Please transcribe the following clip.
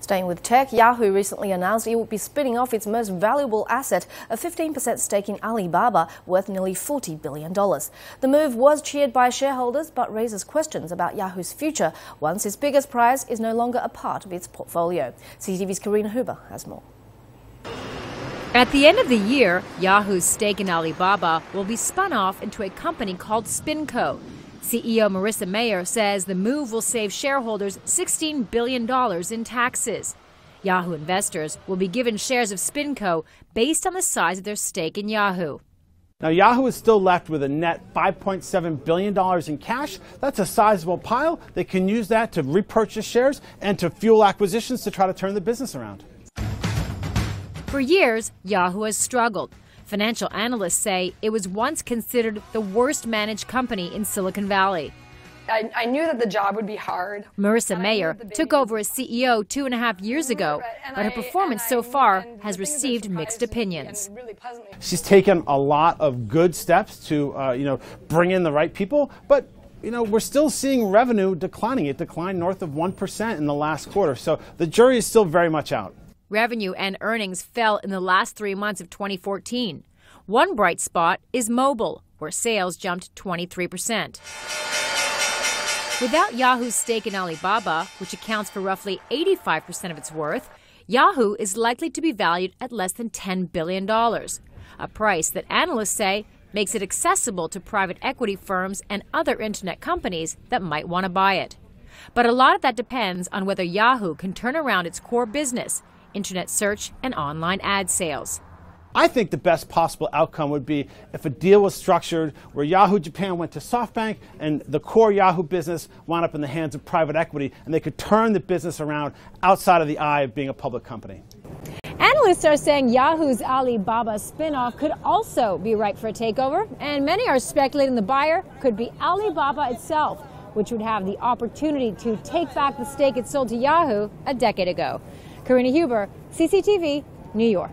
Staying with tech, Yahoo recently announced it would be spinning off its most valuable asset, a 15% stake in Alibaba, worth nearly $40 billion. The move was cheered by shareholders, but raises questions about Yahoo's future once its biggest prize is no longer a part of its portfolio. CCTV's Karina Huber has more. At the end of the year, Yahoo's stake in Alibaba will be spun off into a company called SpinCo. CEO Marissa Mayer says the move will save shareholders $16 billion in taxes. Yahoo investors will be given shares of SpinCo based on the size of their stake in Yahoo. Now, Yahoo is still left with a net $5.7 billion in cash. That's a sizable pile. They can use that to repurchase shares and to fuel acquisitions to try to turn the business around. For years, Yahoo has struggled. Financial analysts say it was once considered the worst managed company in Silicon Valley. I knew that the job would be hard. Marissa Mayer took over as CEO 2.5 years ago, but her performance so far has received mixed opinions. She's taken a lot of good steps to bring in the right people, but we're still seeing revenue declining. It declined north of 1% in the last quarter, so the jury is still very much out. Revenue and earnings fell in the last 3 months of 2014. One bright spot is mobile, where sales jumped 23%. Without Yahoo's stake in Alibaba, which accounts for roughly 85% of its worth, Yahoo is likely to be valued at less than $10 billion, a price that analysts say makes it accessible to private equity firms and other internet companies that might want to buy it. But a lot of that depends on whether Yahoo can turn around its core business, internet search and online ad sales. I think the best possible outcome would be if a deal was structured where Yahoo Japan went to SoftBank and the core Yahoo business wound up in the hands of private equity, and they could turn the business around outside of the eye of being a public company. Analysts are saying Yahoo's Alibaba spin-off could also be ripe for a takeover, and many are speculating the buyer could be Alibaba itself, which would have the opportunity to take back the stake it sold to Yahoo a decade ago. Karina Huber, CCTV, New York.